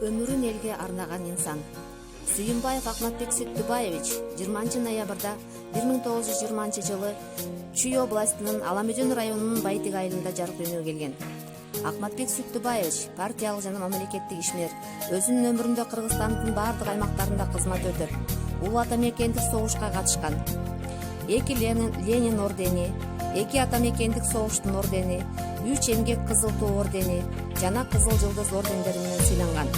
Өмүрүн элге арнаган инсан. Сүйүмбаев Акматбек Сүттүбаевич 20 ноябрда 1920 жылы Чүй областынын Аламөзөн районунун Байтык айылында жарык дүйнөгө келген. Акматбек Сүттүбаевич партиялык жана мамлекеттик ишмер, өзүнүн өмүрүндө Кыргызстандын бардык аймактарында кызмат өтөп, улуу ата мекендик согушка катышкан. 2 Ленин ордени, 2 ата мекендик согуштун ордени, 3 эмгек кызыл туу ордени жана кызыл жылдыз ордендери менен сыйланган.